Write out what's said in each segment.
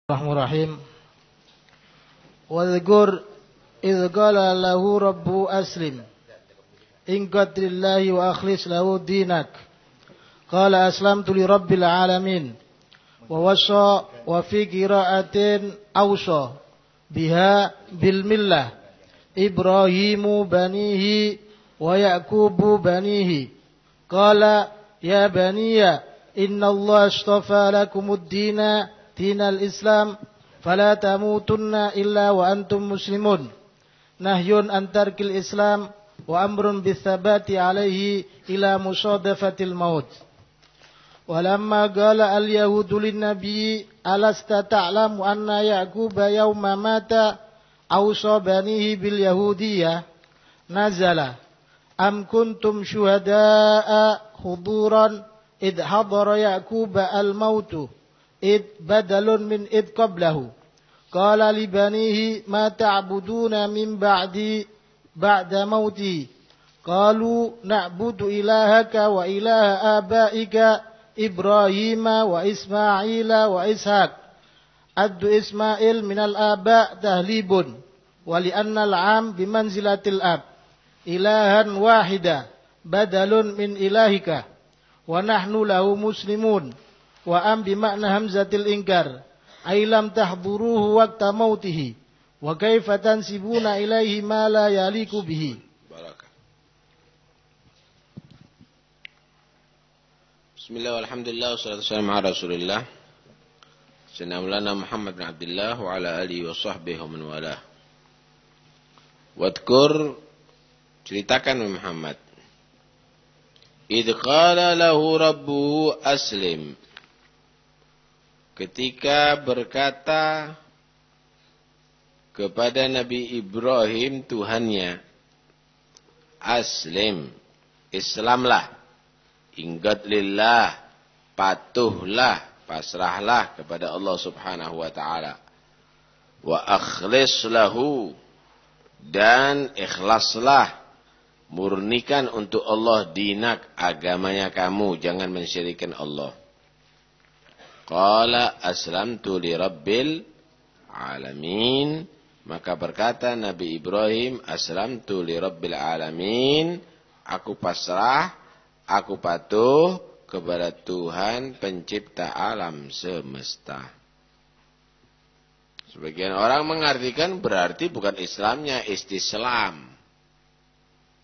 Bismillahirrahmanirrahim. Wadhkur idh qala lahu rabbu aslim in qadrillahi wa akhlis lahu dinak. Qala aslamtu li rabbil alamin. Wa wassa wa fi qira'atin awsa biha bil millah Ibrahimu banihi wa Yaqubu banihi. Qala ya baniya inna Allah astafa lakumud dina dinal Islam fala tamutunna illa wa antum muslimun. Nahyun an tarkil Islam wa amrun bithabati alaihi ila musadafatil maut. Walamma qala al-yahudu lin-nabi alasta ta'lamu anna Yaquba yawma mata awsa banihi bil yahudiyah nazala am kuntum syuhada'a huduran id hadara Yaquba al-mautu id badalun min id qablahu. Qala li banihi ma ta'buduna min ba'di ba'da mauti. Qalu na'budu ilahaka wa ilaha abaika Ibrahima wa Ismaila wa Ishaq. Addu Ismail minal aba tahlibun wa li'anna al-'am bimanzilatil ab. Ilahan wahida badalun min ilahika wa nahnu lahu muslimun. Wa am bimakna hamzatil inkar ay lam tahduruhu waqta mautihi wa kaifa tansibuna ilaihi ma la yaliku bihi. Barakah. Bismillah walhamdulillah wassalatu wassalamu ala Rasulillah sayyidina Maulana Muhammad bin Abdullah wa ala alihi wa sahbihi wa man walah. Wadhkur, ceritakan Muhammad, idh qala lahu rabbuhu aslim, ketika berkata kepada Nabi Ibrahim Tuhannya, aslim, Islamlah, ingat lillah, patuhlah, pasrahlah kepada Allah subhanahu wa ta'ala, wa akhlis lahu, dan ikhlaslah, murnikan untuk Allah dinak, agamanya kamu, jangan mensyirikkan Allah. Qala aslamtu li rabbil alamin, maka berkata Nabi Ibrahim, aslamtu li rabbil alamin, aku pasrah, aku patuh kepada Tuhan pencipta alam semesta. Sebagian orang mengartikan berarti bukan Islamnya, istislam.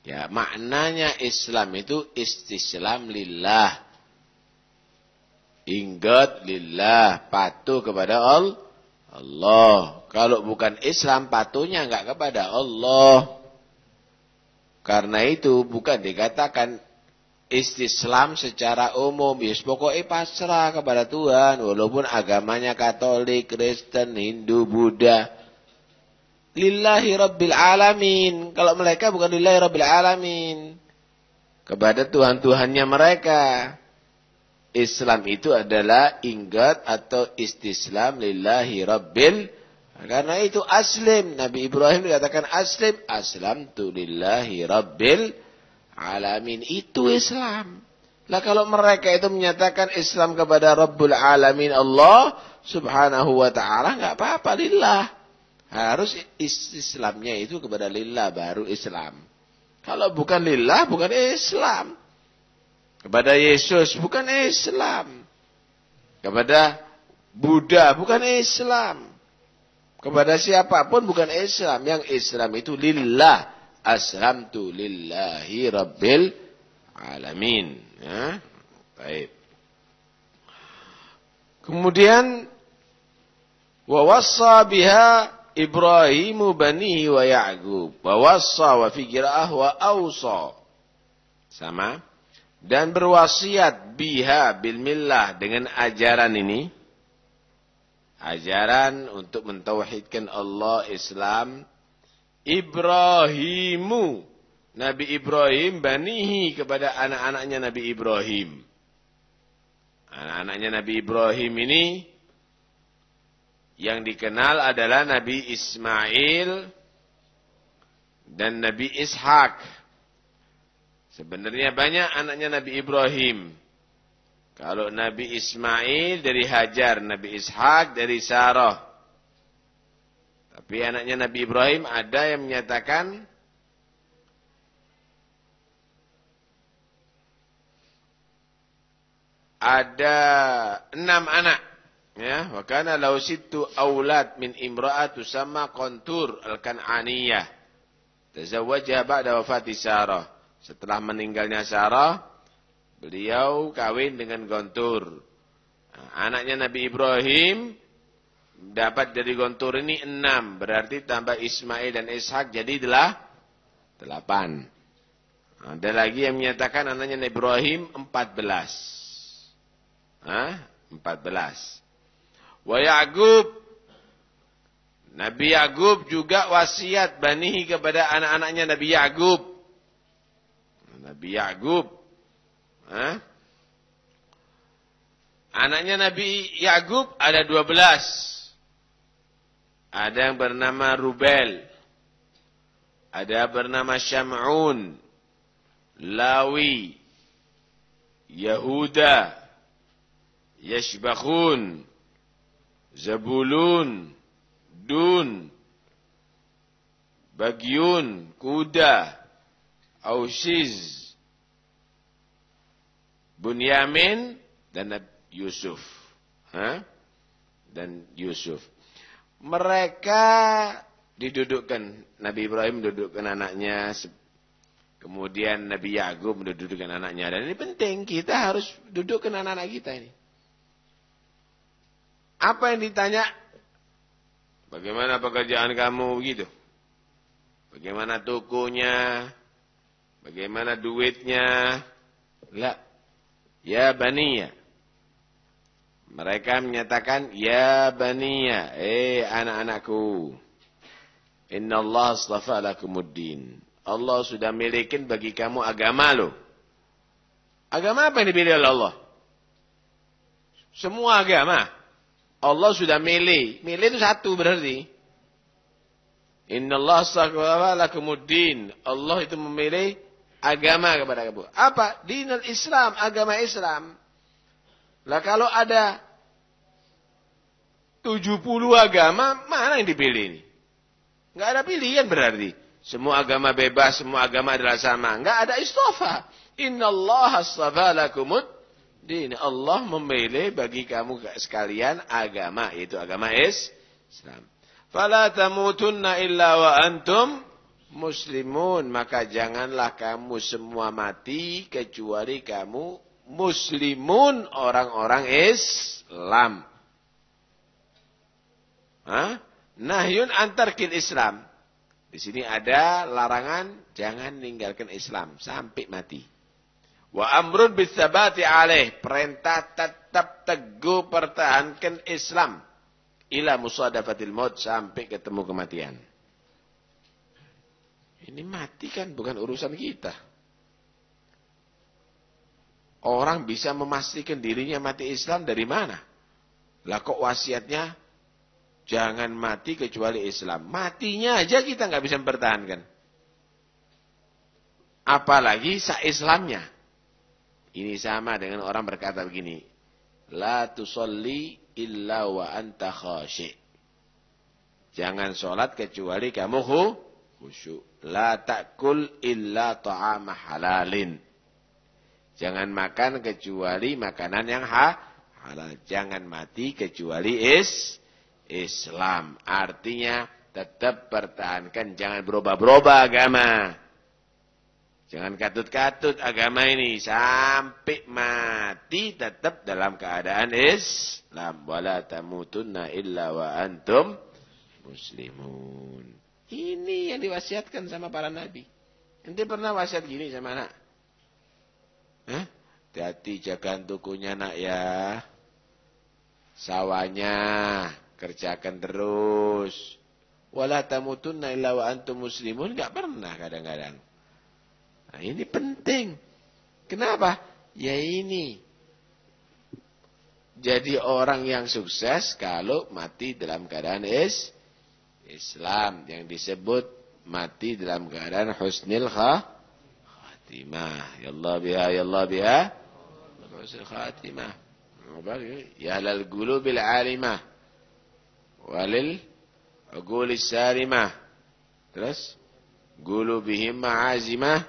Ya, maknanya Islam itu istislam lillah. Ingat lillah, patuh kepada Allah. Kalau bukan Islam, patuhnya enggak kepada Allah. Karena itu bukan dikatakan istislam secara umum. Yes, pokoknya pasrah kepada Tuhan. Walaupun agamanya Katolik, Kristen, Hindu, Buddha. Lillahi Rabbil Alamin. Kalau mereka bukan lillahi Rabbil Alamin. Kepada Tuhan-Tuhannya mereka. Islam itu adalah ingat atau istislam lillahi rabbil. Karena itu aslim. Nabi Ibrahim dikatakan aslim. Aslamtu lillahi rabbil alamin. Itu Islam. Lah kalau mereka itu menyatakan Islam kepada Rabbul Alamin Allah subhanahu wa ta'ala, enggak apa-apa, lillah. Harus Islamnya itu kepada lillah baru Islam. Kalau bukan lillah bukan Islam. Kepada Yesus bukan Islam. Kepada Buddha bukan Islam. Kepada siapapun bukan Islam. Yang Islam itu lillah. Aslamtu lillahi rabbil alamin. Ya. Baik. Kemudian wa wassa biha Ibrahimu banihi wa Ya'qub. Wa wassa wa fi qira'ah wa awsa. Sama. Dan berwasiat biha bil millah, dengan ajaran ini. Ajaran untuk mentauhidkan Allah, Islam. Ibrahimu, Nabi Ibrahim, banihi, kepada anak-anaknya Nabi Ibrahim. Anak-anaknya Nabi Ibrahim ini yang dikenal adalah Nabi Ismail dan Nabi Ishak. Sebenarnya banyak anaknya Nabi Ibrahim. Kalau Nabi Ismail dari Hajar, Nabi Ishak dari Sarah. Tapi anaknya Nabi Ibrahim ada yang menyatakan ada 6 anak. Ya, wa kana lahu sittu aulad min imra'atu sama Qantur al-Kan'aniyah. Tazawwaja ba'da wafati Sarah. Setelah meninggalnya Sarah, beliau kawin dengan Qantur. Nah, anaknya Nabi Ibrahim dapat dari Qantur ini 6, berarti tambah Ismail dan Ishak jadi 8. Ada lagi yang menyatakan anaknya Nabi Ibrahim 14. 14. Wa Ya'qub, Nabi Ya'qub juga wasiat banihi kepada anak-anaknya Nabi Ya'qub. Nabi Ya'qub, anaknya Nabi Ya'qub ada 12. Ada yang bernama Rubel, ada bernama Syam'un, Lawi, Yahuda, Yashbakhun, Zabulun, Dun, Bagyun, Kuda, Ausiz, Bunyamin, dan Yusuf. Dan Yusuf. Mereka didudukkan, Nabi Ibrahim didudukkan anaknya, kemudian Nabi Ya'qub mendudukkan anaknya. Dan ini penting, kita harus dudukkan anak-anak kita ini. Apa yang ditanya? Bagaimana pekerjaan kamu begitu? Bagaimana tokonya? Bagaimana duitnya? La. Ya baniya. Mereka menyatakan, ya baniya, anak-anakku. Inna Allah astafa lakumuddin. Allah sudah milikin bagi kamu agama loh. Agama apa yang dipilih oleh Allah? Semua agama. Allah sudah milih. Milih itu satu berarti. Inna Allah astafa lakumuddin. Allah itu memilih agama kepada kamu. Apa? Dinul Islam, agama Islam. Lah kalau ada 70 agama, mana yang dipilih ini? Enggak ada pilihan berarti. Semua agama bebas, semua agama adalah sama. Enggak ada istafa. Innallaha astafa lakumuddin. Allah memilih bagi kamu sekalian agama, yaitu agama Islam. Fala tamutunna illa wa antum muslimun. Maka janganlah kamu semua mati kecuali kamu muslimun, orang-orang Islam. Nahyun antarkil Islam. Di sini ada larangan jangan meninggalkan Islam sampai mati. Wa amrun bisabati alaih, perintah tetap teguh pertahankan Islam ila musadafatil maut, sampai ketemu kematian. Ini mati kan bukan urusan kita. Orang bisa memastikan dirinya mati Islam dari mana? Lah kok wasiatnya jangan mati kecuali Islam. Matinya aja kita nggak bisa mempertahankan. Apalagi sa-Islamnya. Ini sama dengan orang berkata begini. La tusalli illa wa anta khashi'. Jangan sholat kecuali kamu khusyuk. La ta'kul illa ta'ama halalin. Jangan makan kecuali makanan yang halal. Jangan mati kecuali Islam. Artinya tetap pertahankan. Jangan berubah-berubah agama. Jangan katut-katut agama ini. Sampai mati tetap dalam keadaan Islam. Wala tamutunna illa wa antum muslimun. Ini yang diwasiatkan sama para nabi. Ente pernah wasiat gini sama anak? Hati-hati jaga tukunya nak ya. Sawahnya kerjakan terus. Wala tamutunna illa wa antum muslimun. Enggak pernah kadang-kadang. Nah, ini penting. Kenapa? Ya ini. Jadi orang yang sukses kalau mati dalam keadaan Islam. Yang disebut mati dalam keadaan husnil khatimah. Ya Allah biha, ya Allah biha. husnul khatimah. Ya ahlal qulubil alimah walil uqulis salimah. Terus qulubihim ma'azimah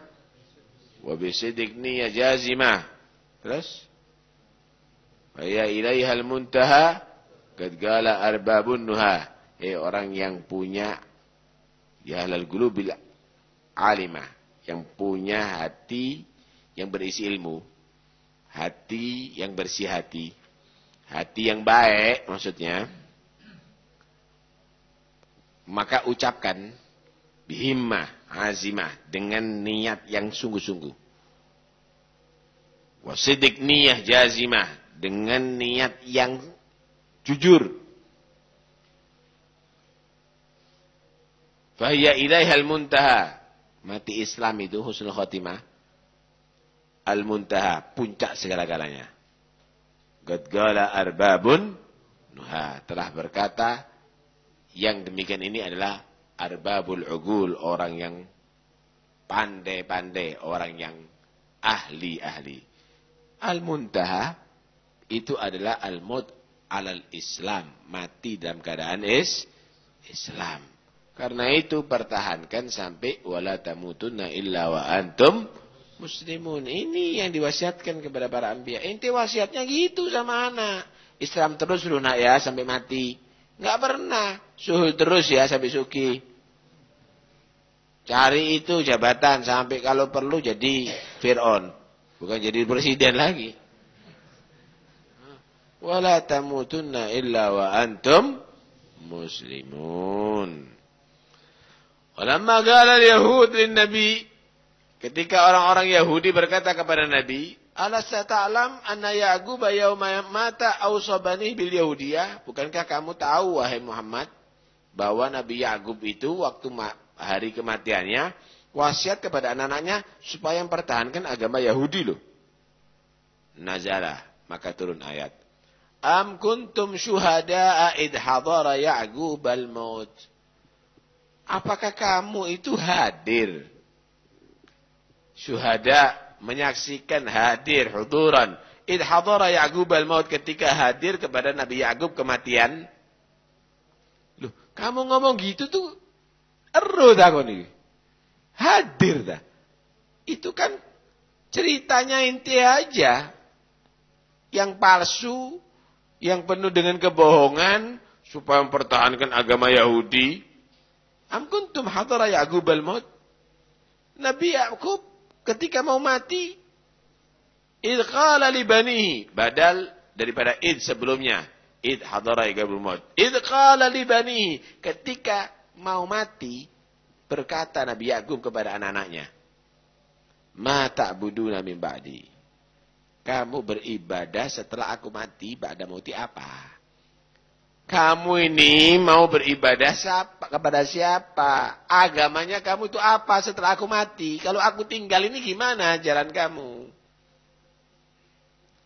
wa bisidq niyyah jazimah. Terus ya ilaihal muntaha qad qala arbabun nuha. Orang yang punya ya ahlal qulubil alimah, yang punya hati yang berisi ilmu, hati yang bersih hati yang baik maksudnya, maka ucapkan bihimmah azimah, dengan niat yang sungguh-sungguh, wasidik niyah jazimah, dengan niat yang jujur, fahiya ilaihal muntaha, mati Islam itu husnul khotimah, al-muntaha, puncak segala-galanya. Qad qala arbabun nuha, telah berkata yang demikian ini adalah arbabul ugul, orang yang pandai-pandai, orang yang ahli-ahli. Al-muntaha itu adalah al-maut alal Islam, mati dalam keadaan Islam. Karena itu pertahankan sampai wala tamutunna illa wa antum muslimun. Ini yang diwasiatkan kepada para anbiya. Ente wasiatnya gitu sama anak. Islam terus lunak ya sampai mati. Enggak pernah. Suhul terus ya sampai suki. Cari itu jabatan sampai kalau perlu jadi Fir'aun. Bukan jadi presiden lagi. Wala tamutunna illa wa antum muslimun. Walamma qala al-yahud lin-nabi, ketika orang-orang Yahudi berkata kepada Nabi, "Alasta ta'lam anna Ya'qub yauma mata awsa banihi bil yahudiyah?" Bukankah kamu tahu wahai Muhammad bahwa Nabi Ya'qub itu waktu hari kematiannya wasiat kepada anak-anaknya supaya mempertahankan agama Yahudi loh. Nazalah, maka turun ayat. Am kuntum syuhada'a id hadara Ya'qub al-maut? Apakah kamu itu hadir? Syuhada, menyaksikan, hadir, huduran. Id hadara Ya'qub al-maut, ketika hadir kepada Nabi Ya'qub kematian. Loh, kamu ngomong gitu tuh ero dah kau nih. Hadir dah. Itu kan ceritanya inti aja. Yang palsu, yang penuh dengan kebohongan supaya mempertahankan agama Yahudi. Am kuntum hadara Ya'qub al-maut? Nabi Ya'qub ketika mau mati, id qala li banihi, badal daripada id sebelumnya, id hadara Ya'qub al-maut. Id qala li banihi, ketika mau mati berkata Nabi Ya'qub kepada anak-anaknya, ma ta'buduna min ba'di? Kamu beribadah setelah aku mati, ba'da mauti apa? Kamu ini mau beribadah kepada siapa? Agamanya kamu itu apa setelah aku mati? Kalau aku tinggal ini gimana jalan kamu?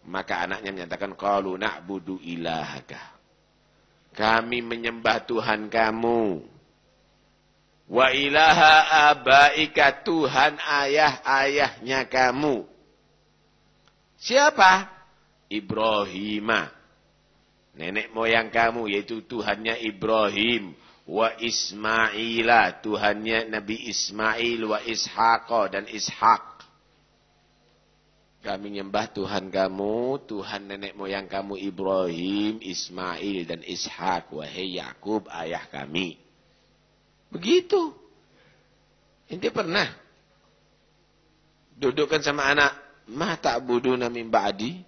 Maka anaknya menyatakan, qalu na'budu ilahaka. Kami menyembah Tuhan kamu. Wa ilaha abaika, Tuhan ayah-ayahnya kamu. Siapa? Ibrahimah. Nenek moyang kamu, yaitu Tuhannya Ibrahim. Wa Ismaila, Tuhannya Nabi Ismail. Wa Ishaqa, dan Ishaq. Kami menyembah Tuhan kamu, Tuhan nenek moyang kamu Ibrahim, Ismail, dan Ishaq. Wahai Yakub, ayah kami. Begitu. Ente pernah dudukkan sama anak, ma ta'buduna min ba'di?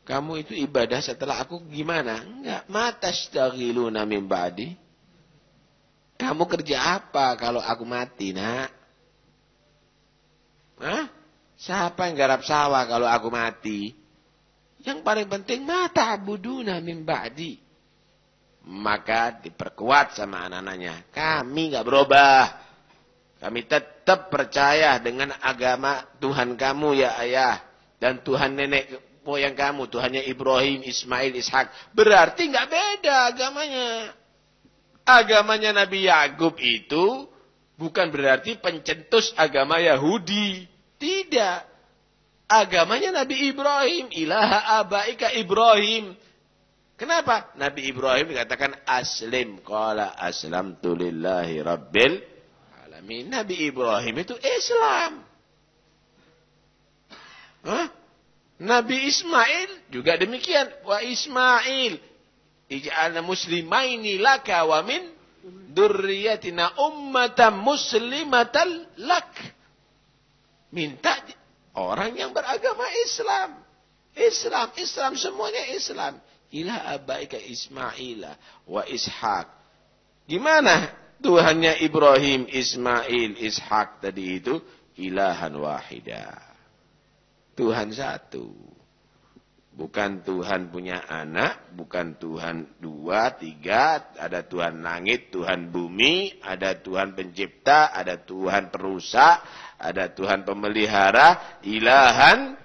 Kamu itu ibadah setelah aku gimana? Enggak. Ma tashtagiluna min ba'di? Kamu kerja apa kalau aku mati, nak? Hah? Siapa yang garap sawah kalau aku mati? Yang paling penting, ma ta'buduna min ba'di? Maka diperkuat sama anak-anaknya. Kami enggak berubah. Kami tetap percaya dengan agama Tuhan kamu ya ayah. Dan Tuhan nenek moyang kamu, Tuhannya Ibrahim, Ismail, Ishak. Berarti enggak beda agamanya. Agamanya Nabi Ya'qub itu bukan berarti pencetus agama Yahudi. Tidak. agamanya Nabi Ibrahim. Ilaha abaika Ibrahim. Kenapa? Nabi Ibrahim dikatakan aslim. Qala aslamtu lillahi rabbil alamin. Nabi Ibrahim itu Islam. Hah? Nabi Ismail juga demikian. Wa Ismail ij'alna muslimaini laka wa min dzurriyyatina ummatan muslimatan lak. Minta orang yang beragama Islam. Islam semuanya Islam. Ila abaika Ismaila wa Ishaq. Gimana Tuhannya Ibrahim, Ismail, Ishaq tadi itu? Ilahan wahidah. Tuhan satu. Bukan Tuhan punya anak, bukan Tuhan 2, 3, ada Tuhan langit, Tuhan bumi, ada Tuhan pencipta, ada Tuhan perusak, ada Tuhan pemelihara, ilahan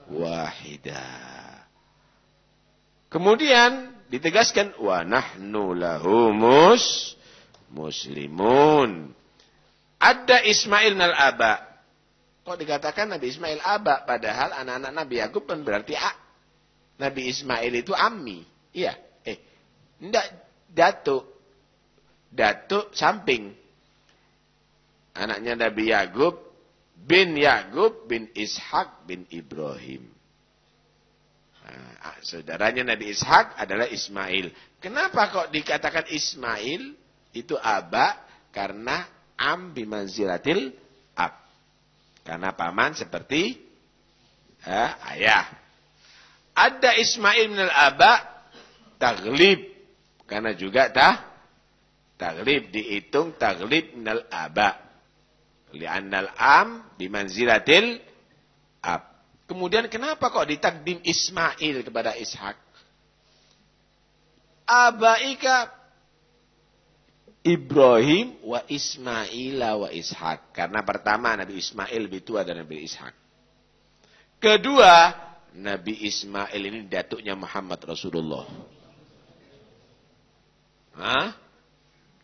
wahidah. Kemudian ditegaskan wa nahnu lahu muslimun. Ada Ismail minal aba. Kok dikatakan Nabi Ismail aba padahal anak-anak Nabi Yakub kan berarti Nabi Ismail itu ammi. Iya. Enggak datuk. Datuk samping. Anaknya Nabi Yakub bin Ishak bin Ibrahim. Nah, saudaranya Nabi Ishak adalah Ismail. Kenapa kok dikatakan Ismail itu aba? Karena bimanzilatil ab. Karena paman seperti ayah. Ada Ismail minal aba taglib. Karena juga taglib dihitung taglib minal aba. Li'annal bimanzilatil ab. Kemudian kenapa kok ditakdim Ismail kepada Ishak? Abaika Ibrahim wa Ismaila wa Ishak. Karena pertama Nabi Ismail lebih tua dari Nabi Ishak. Kedua, Nabi Ismail ini datuknya Muhammad Rasulullah.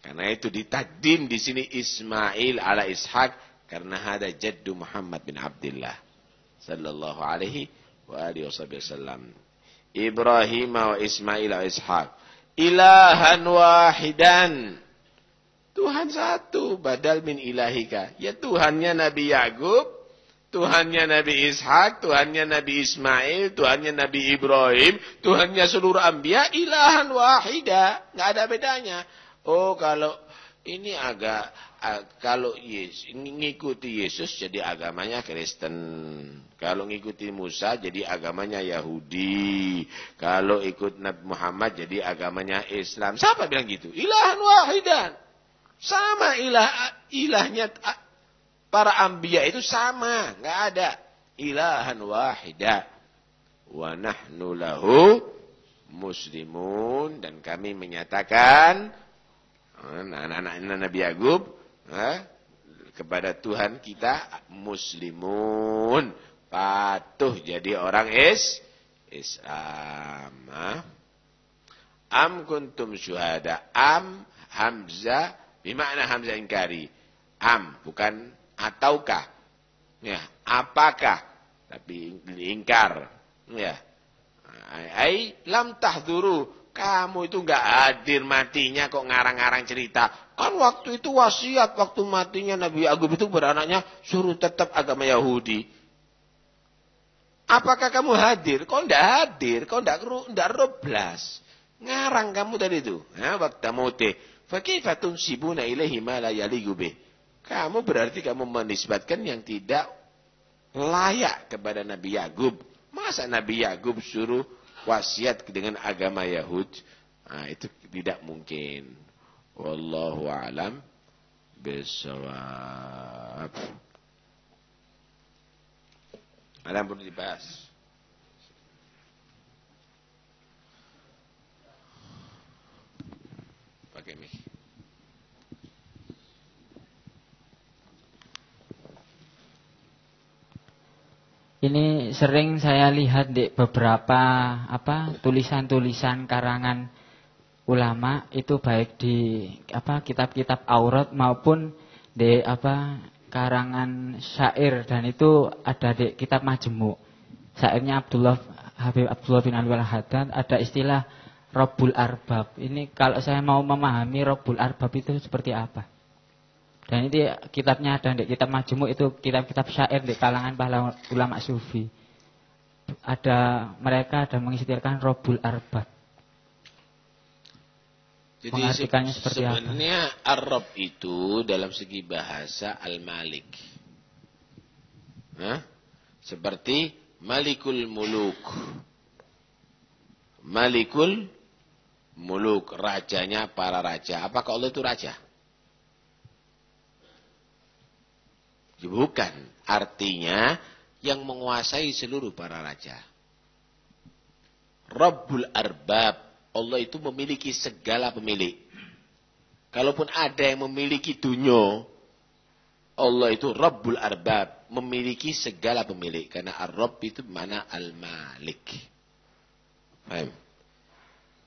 Karena itu ditakdim di sini Ismail ala Ishak karena ada jaddu Muhammad bin Abdullah sallallahu alaihi wa alihi wasallam. Ibrahim wa Ismail wa Ishaq ilahan wahidan. Tuhan satu badal min ilahika. Ya Tuhannya Nabi Yakub, Tuhannya Nabi Ishak, Tuhannya Nabi Ismail, Tuhannya Nabi Ibrahim, Tuhannya seluruh anbiya ilahan wahida. Enggak ada bedanya. Oh, kalau ini kalau ngikuti Yesus jadi agamanya Kristen. Kalau ngikuti Musa jadi agamanya Yahudi. Kalau ikut Nabi Muhammad jadi agamanya Islam. Siapa bilang gitu? Ilahan wahidan. Sama ilahnya para anbiya itu sama. Enggak ada. Ilahan wahidah. Wa nahnu lahu muslimun. Dan kami menyatakan anak-anak Nabi Yakub kepada Tuhan kita muslimun, patuh jadi orang Islam. Am kuntum syuhada. Am hamzah bermakna hamzah ingkari. Am bukan ataukah. Ya, apakah tapi ingkar. Ya. Ai lam tahduru. Kamu itu enggak hadir matinya kok ngarang-ngarang cerita. Kan waktu itu wasiat waktu matinya Nabi Yakub itu beranaknya suruh tetap agama Yahudi. Apakah kamu hadir? Kok enggak hadir? Kok enggak roblas? Ngarang kamu tadi itu. Waktu mati. Fa kaifa tunsibuna ilaihi ma la yaliqu bih. Kamu berarti kamu menisbatkan yang tidak layak kepada Nabi Yakub. Masa Nabi Yakub suruh wasiat dengan agama Yahudi? Itu tidak mungkin. Wallahu a'lam bishawab. Ada yang perlu dibahas? Pakai mic. Ini sering saya lihat di beberapa tulisan-tulisan karangan ulama itu baik di kitab-kitab aurat maupun di karangan syair dan itu ada di kitab majmu'. syairnya Habib Abdullah bin Anwar Haddad ada istilah Rabbul Arbab. Ini kalau saya mau memahami Rabbul Arbab itu seperti apa? Dan ini kitabnya ada di kitab Majmu', itu kitab-kitab syair di kalangan para ulama sufi. Mereka ada mengistilahkan Rabbul Arbab. Jadi mengartikannya seperti apa? Sebenarnya Ar-Rabb itu dalam segi bahasa Al-Malik. Seperti Malikul Muluk. Malikul Muluk, rajanya para raja. Apakah Allah itu raja? Bukan. Artinya yang menguasai seluruh para raja. Rabbul Arbab. Allah itu memiliki segala pemilik. Kalaupun ada yang memiliki dunia, Allah itu Rabbul Arbab, memiliki segala pemilik. Karena Ar-Rabb itu mana Al-Malik. Paham?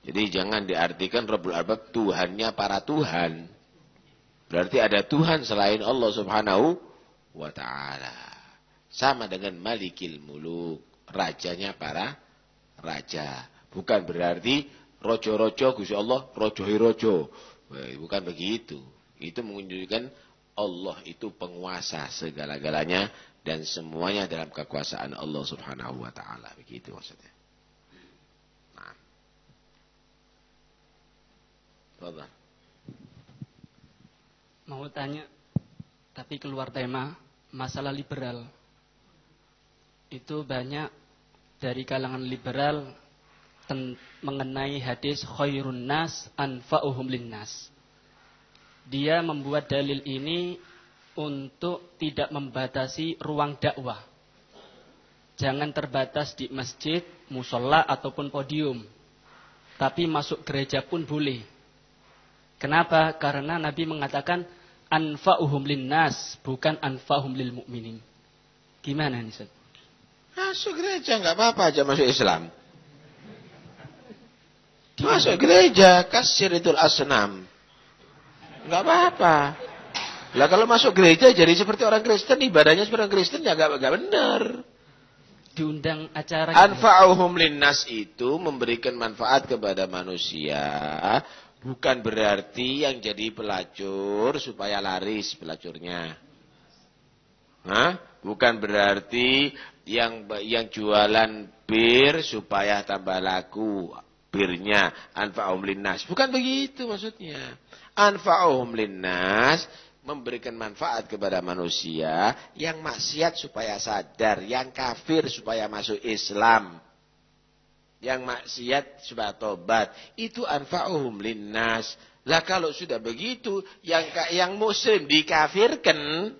Jadi jangan diartikan Rabbul Arbab Tuhannya para Tuhan. Berarti ada Tuhan selain Allah Subhanahu wa Ta'ala. Sama dengan Malikil Muluk, rajanya para raja. Bukan berarti rojo-rojo Gusti Allah, rojo-rojo. Bukan begitu. Itu menunjukkan Allah itu penguasa segala-galanya dan semuanya dalam kekuasaan Allah Subhanahu wa Ta'ala. Begitu maksudnya. Nah. Fadhal. Mau tanya, tapi keluar tema, masalah liberal. Itu banyak dari kalangan liberal mengenai hadis khairun nas anfa'uhum linnas. Dia membuat dalil ini untuk tidak membatasi ruang dakwah. Jangan terbatas di masjid, musola ataupun podium. Tapi masuk gereja pun boleh. Kenapa? Karena Nabi mengatakan anfa'uhum linnas, bukan anfa'uhum lil mu'minin. Gimana nih, Ustaz? Masuk gereja enggak apa-apa aja masuk Islam. Masuk gereja, kasiratul asnam. Enggak apa-apa. Lah kalau masuk gereja jadi seperti orang Kristen, ibadahnya seperti orang Kristen ya enggak benar. Diundang acara Anfa'uhum linnas itu memberikan manfaat kepada manusia, bukan berarti yang jadi pelacur supaya laris pelacurnya. Bukan berarti yang jualan bir supaya tambah laku birnya, anfa'uhum linnas. Bukan begitu maksudnya. Anfa'uhum linnas memberikan manfaat kepada manusia, yang maksiat supaya sadar, yang kafir supaya masuk Islam, yang maksiat supaya tobat. Itu anfa'uhum linnas. Lah kalau sudah begitu, yang muslim dikafirkan,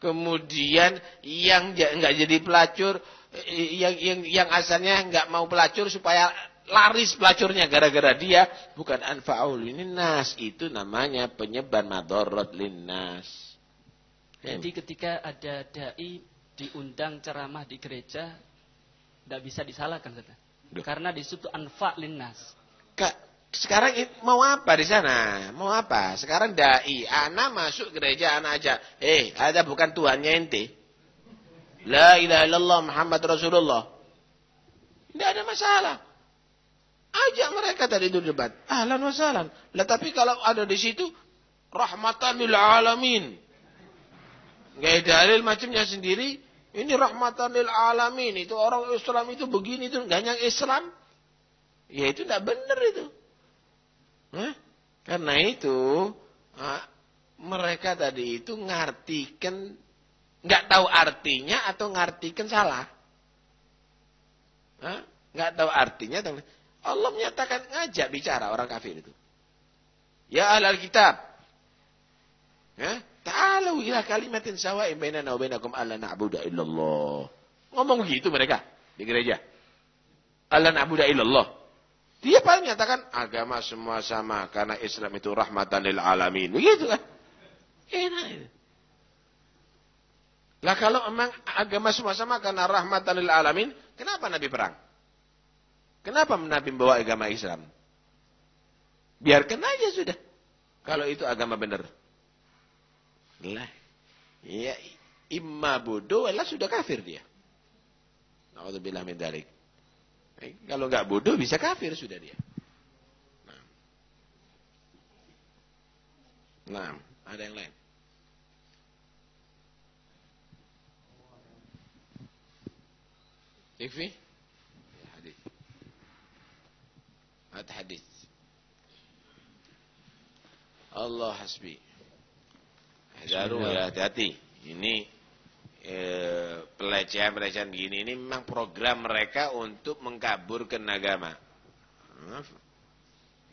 kemudian yang enggak jadi pelacur, yang asalnya enggak mau pelacur supaya laris pelacurnya gara-gara dia, bukan anfa'ul linnas, itu namanya penyebar madharat linnas. Jadi ketika ada dai diundang ceramah di gereja, tidak bisa disalahkan, karena di situ anfa' linnas. Sekarang mau apa di sana? Mau apa? Sekarang dai, anak masuk gereja anak aja. Ada bukan Tuhannya ente. La ilaha illallah Muhammad Rasulullah. Tidak ada masalah. Ajak mereka tadi itu debat. Ahlan wa sahlan. Lah tapi kalau ada di situ rahmatan lil alamin. Enggak dalil macamnya sendiri. Ini rahmatan lil alamin. Itu orang Islam itu begini itu enggak yang Islam. Ya itu enggak benar itu. Karena itu mereka tadi itu ngartikan enggak tahu artinya atau ngartikan salah. Enggak tahu artinya atau Allah menyatakan ngajak bicara orang kafir itu. Ya ahlal kitab. Ta'alu ila kalimatin sawa'in bainana wa bainakum alla na'budu illallah. Ngomong begitu mereka di gereja. Alla na'budu illallah. Dia paling menyatakan agama semua sama karena Islam itu rahmatan lil alamin. Begitu kan? Enak itu. Lah kalau memang agama semua sama karena rahmatan lil alamin, kenapa Nabi perang? Kenapa Nabi membawa agama Islam? Biarkan aja sudah. Kalau itu agama benar. Lah. Ya, imma bodoh, lah sudah kafir dia. Na'udzubillah min dzalik. Kalau enggak bodoh bisa kafir sudah dia. Nah, ada yang lain. Yakfi? Hadis. Hadis. Allah hasbi. Hati-hati. Ini pelecehan gini ini memang program mereka untuk mengkaburkan agama.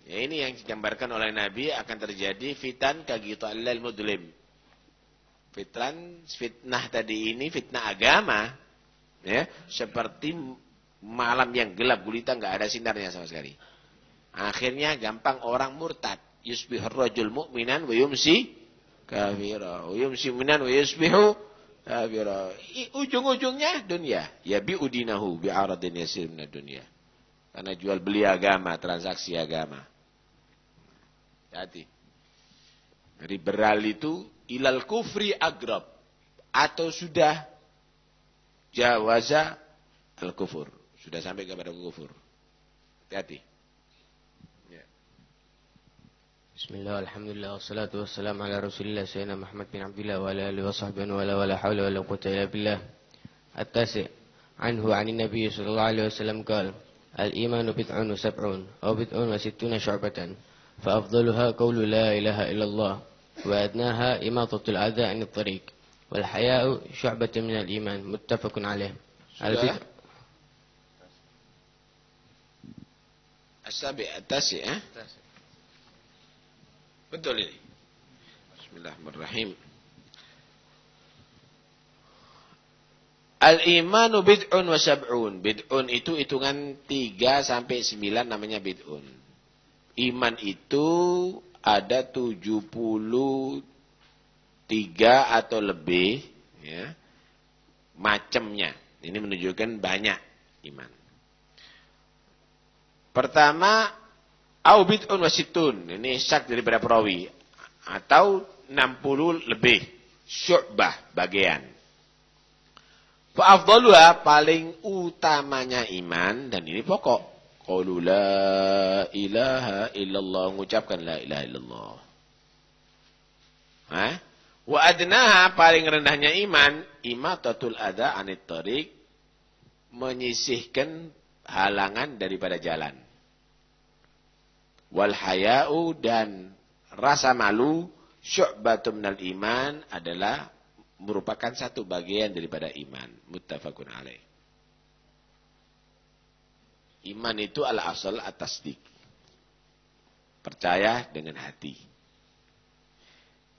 Ya, ini yang digambarkan oleh Nabi akan terjadi fitan kagitallal mudlim. Fitnah tadi ini fitnah agama, ya, seperti malam yang gelap gulita nggak ada sinarnya sama sekali. Akhirnya gampang orang murtad. Yusbihur rajul mu'minan wa yumsi kafira. Wa yumsi mu'minan wa yusbihu kafira. Ujung-ujungnya dunia. Ya bi'udinahu bi'aradin yasir minad dunia. Karena jual beli agama, transaksi agama. Hati. Liberal itu ilal kufri agrab. Atau sudah jawaza al-kufur. Sudah sampai kepada kufur. Hati-hati. Bismillah, alhamdulillah, wassalatu wassalamu ala rasulillah sayyidina Muhammad bin Abdillah wa ala alihi wa sahbihi wa la hawla wa la quwwata illa billah. At-tasi' anhu 'anil nabiy sallallahu alaihi wasallam qala al-imanu bid'un wa sab'un aw bid'un wa sittuna syu'batan fa afdaluha qawlu la ilaha illallah wa adnaha imatatul adha 'anil tariq wal haya'u syu'batun minal iman muttafaqun alaih. At-tasi' Betul ini. Bismillahirrahmanirrahim. Al-imanu bid'un wa sab'un. Bid'un itu hitungan 3 sampai 9 namanya bid'un. Iman itu ada 73 atau lebih, ya, macamnya. Ini menunjukkan banyak iman. Pertama, au bid'un wa sittun. Ini syak daripada perawi. Atau 60 lebih. Syu'bah, bagian. Fa afdaluha, paling utamanya iman. Dan ini pokok. Qaulu la ilaha illallah. Mengucapkan la ilaha illallah. Wa adnaha, paling rendahnya iman. Imatatul adha anit tariq. Menyisihkan halangan daripada jalan. Wal haya'u, dan rasa malu, syu'batun minal iman, adalah merupakan satu bagian daripada iman. Muttafaqun alaih. Iman itu al-asal at-tasdiq. Percaya dengan hati.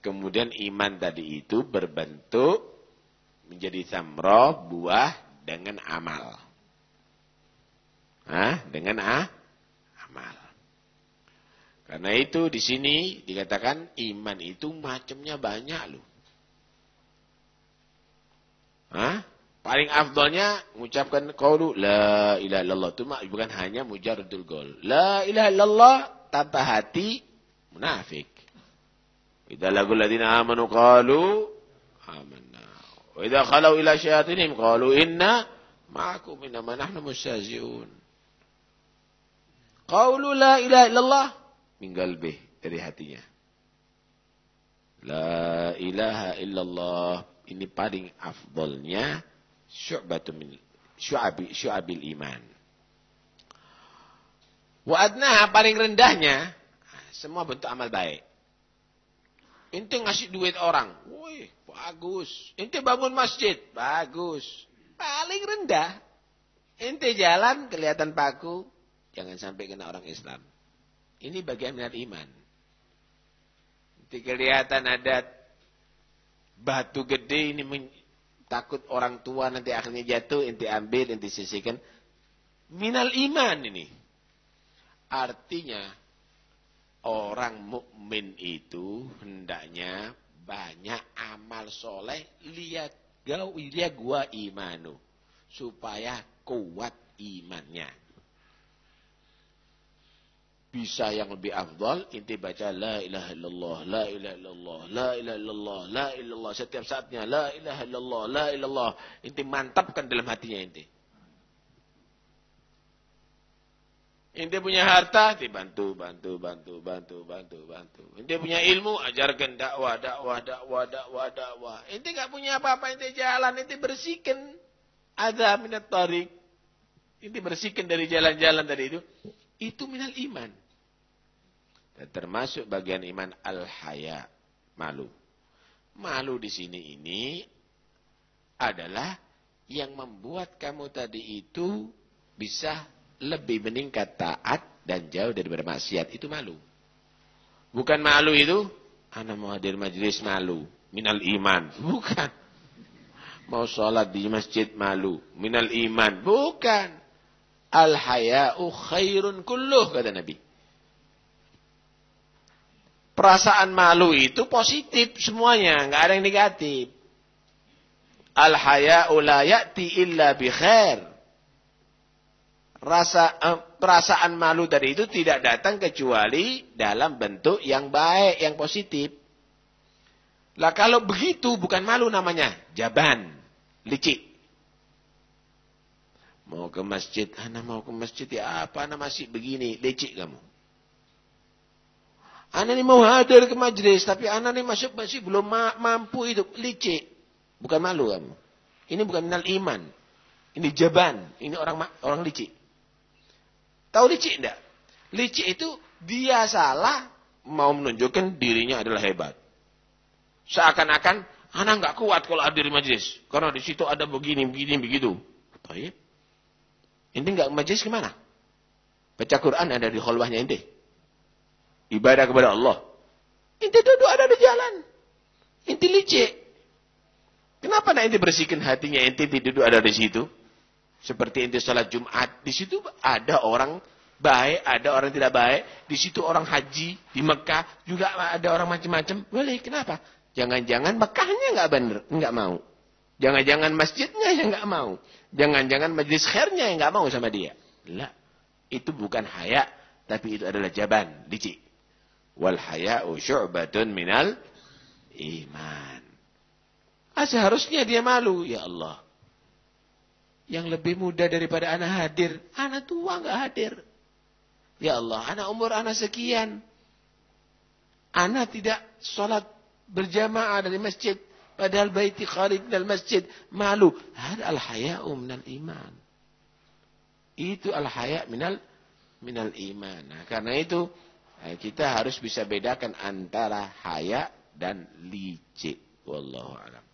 Kemudian iman tadi itu berbentuk menjadi samrah, buah, dengan amal. Dengan amal. Karena itu di sini dikatakan iman itu macamnya banyak loh. Paling afdalnya mengucapkan qaulu la ilaha illallah. Itu bukan hanya mujarradul qaul. La ilaha illallah tanpa hati munafik. Idza laqul ladina amanu qalu amanna. Wa idza khalau ila syayatinihim qalu inna ma'akum innama nahnu mustahzi'un. Qaulu la ilaha illallah minggal bih, dari hatinya. La ilaha illallah, ini paling afdalnya syu'batun min syu'abil iman. Wa adnaha, paling rendahnya semua bentuk amal baik. Ente ngasih duit orang, woi bagus. Ente bangun masjid, bagus. Paling rendah. Ente jalan kelihatan paku, jangan sampai kena orang Islam. Ini bagian dari iman. Nanti kelihatan ada batu gede, ini takut orang tua nanti akhirnya jatuh, ente ambil, ente sisihkan. Minal iman ini. Artinya orang mukmin itu hendaknya banyak amal soleh, lihat gua imanu, supaya kuat imannya. Bisa yang lebih afdal, inti baca la ilaha illallah, la ilaha illallah, la ilaha illallah, la ilallah, setiap saatnya la ilaha illallah, la ilallah. Inti mantapkan dalam hatinya inti. Ente punya harta, bantu. Ente punya ilmu, ajarkan dakwah. Ente enggak punya apa-apa, ente jalan, ente bersihkan adza minat thariq. Ente bersihkan dari jalan-jalan tadi itu. Itu minal iman. Dan termasuk bagian iman al-haya, malu. Malu di sini ini adalah yang membuat kamu tadi itu bisa lebih meningkat taat dan jauh daripada maksiat. Itu malu. Bukan malu itu, ana mau hadir majelis malu, minal iman. Bukan. Mau sholat di masjid malu, minal iman. Bukan. Al-haya'u khairun kulluh, kata Nabi. Perasaan malu itu positif semuanya, enggak ada yang negatif. Al-haya'u la ya'ti illa bi khair. Perasaan malu tadi itu tidak datang kecuali dalam bentuk yang baik, yang positif. Lah kalau begitu bukan malu namanya, jaban, licik. Mau ke masjid, ana mau ke masjid ya apa, ana masih begini, licik kamu. Ana ini mau hadir ke majelis, tapi ana ini masih belum mampu itu, licik. Bukan malu kamu. Ini bukan minal iman. Ini jaban, ini orang licik. Tahu licik enggak? Licik itu dia salah mau menunjukkan dirinya adalah hebat. Seakan-akan anak enggak kuat kalau hadir di majelis karena di situ ada begini begitu. Baik. Ente enggak majelis kemana? Baca Quran ada di khalwahnya ente. Ibadah kepada Allah. Ente duduk ada di jalan. Ente licik. Kenapa nak ente bersihkan hatinya ente duduk ada di situ? Seperti ente salat Jumat, di situ ada orang baik, ada orang tidak baik. Di situ orang haji di Mekah juga ada orang macam-macam. Boleh, kenapa? Jangan-jangan Mekahnya enggak benar, enggak mau. Jangan-jangan masjidnya yang enggak mau. Jangan-jangan majlis khairnya yang enggak mau sama dia. Lah, itu bukan haya, tapi itu adalah jaban, licik. Wal haya'u syu'batun minal iman. Seharusnya dia malu, ya Allah. Yang lebih muda daripada anak hadir. Anak tua enggak hadir. Ya Allah, anak umur anak sekian. Anak tidak sholat berjamaah dari masjid. Padahal baiti kharij dari masjid. Malu. Hada al-haya'u minal iman. Itu al-haya' minal iman. Nah, karena itu kita harus bisa bedakan antara haya dan licik. Wallahu a'lam.